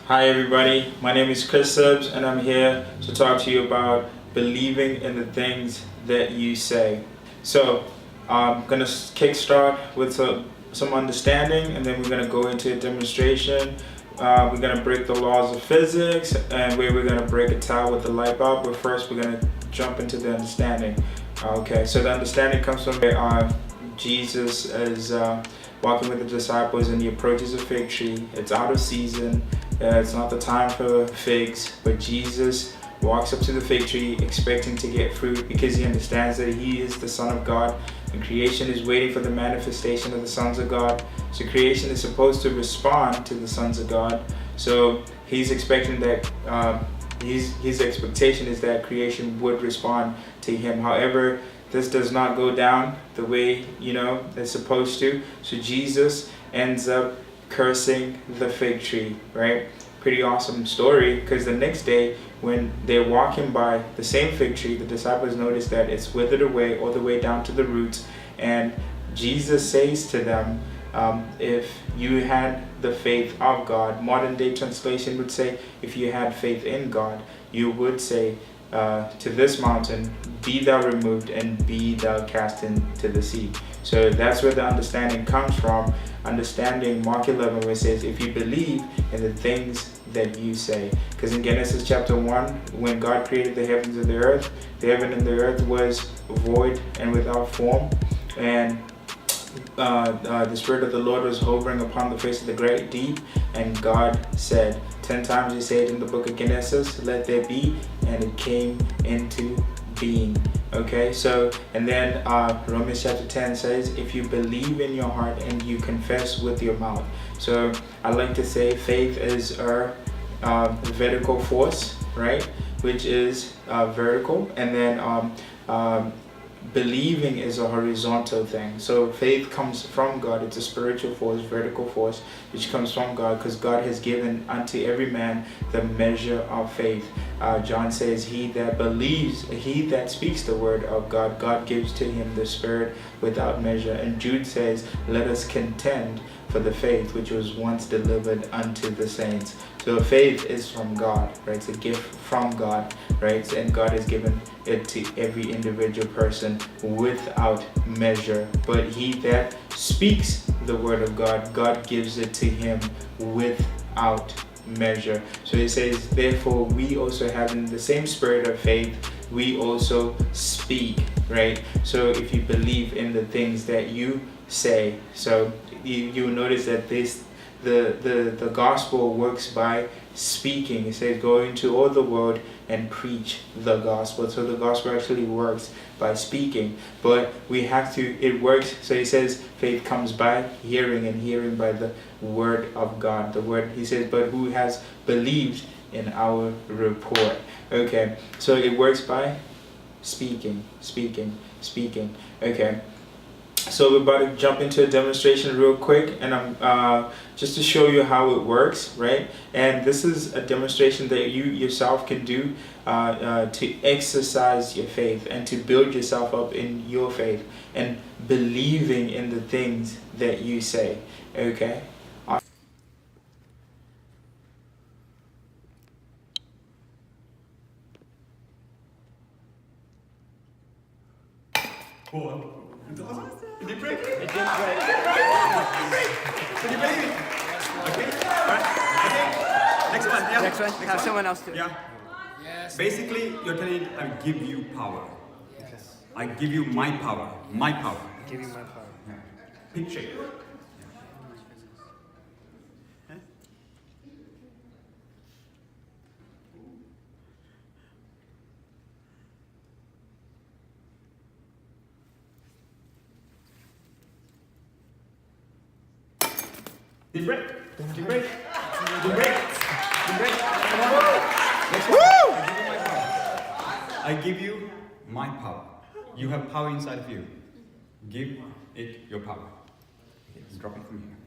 Hi everybody, my name is Chris Stubbs and I'm here to talk to you about believing in the things that you say. So I'm going to kickstart with some understanding, and then we're going to go into a demonstration. We're going to break the laws of physics, and we're going to break a tile with the light bulb, but first we're going to jump into the understanding. Okay, so the understanding comes from Jesus is walking with the disciples and he approaches a fig tree. It's out of season. It's not the time for figs, but Jesus walks up to the fig tree expecting to get fruit because he understands that he is the Son of God and creation is waiting for the manifestation of the sons of God. So creation is supposed to respond to the sons of God. So he's expecting that his expectation is that creation would respond to him. However, this does not go down the way it's supposed to. So Jesus ends up cursing the fig tree, right? Pretty awesome story, because the next day when they're walking by the same fig tree, the disciples notice that it's withered away all the way down to the roots, and Jesus says to them, if you had the faith of God, modern day translation would say, if you had faith in God, you would say to this mountain, be thou removed and be thou cast into the sea. So that's where the understanding comes from. Understanding Mark 11, where it says, if you believe in the things that you say. Because in Genesis chapter 1, when God created the heavens and the earth, the heaven and the earth was void and without form, and the Spirit of the Lord was hovering upon the face of the great deep, and God said, 10 times he said in the book of Genesis, let there be, and it came into being. Okay, so, and then Romans chapter 10 says, if you believe in your heart and you confess with your mouth. So I like to say faith is a vertical force, right, which is vertical, and then believing is a horizontal thing. So faith comes from God. It's a spiritual force, vertical force, which comes from God, because God has given unto every man the measure of faith. John says, he that believes, he that speaks the word of God, God gives to him the Spirit without measure. And Jude says, let us contend for the faith which was once delivered unto the saints. So faith is from God, right? It's a gift from God, right? And God has given it to every individual person without measure. But he that speaks the word of God, God gives it to him without measure. So it says, therefore we also having the same spirit of faith, we also speak, right? So if you believe in the things that you say, so you notice that the gospel works by speaking. It says go into all the world and preach the gospel. So the gospel actually works by speaking, but we have to, it works. So he says faith comes by hearing, and hearing by the word of God. The word, he says, but who has believed in our report? Okay, so it works by speaking. Okay, so we're about to jump into a demonstration real quick, and I'm just to show you how it works, right? And this is a demonstration that you yourself can do to exercise your faith and to build yourself up in your faith and believing in the things that you say. Okay. Cool. It's awesome. Did you break it? It didn't break. Did you break it? Okay. Alright. Okay. Next one. Yeah. Next one. Have someone else do it. Yeah. Yes. Basically, you're telling it, I give you power. Yes. I give you my power. My power. Give you my power. Yeah. Picture it. Did break? Did break? Did break? Did break? Next one. I give you my power. You have power inside of you. Give it your power. Okay, let's drop it from here.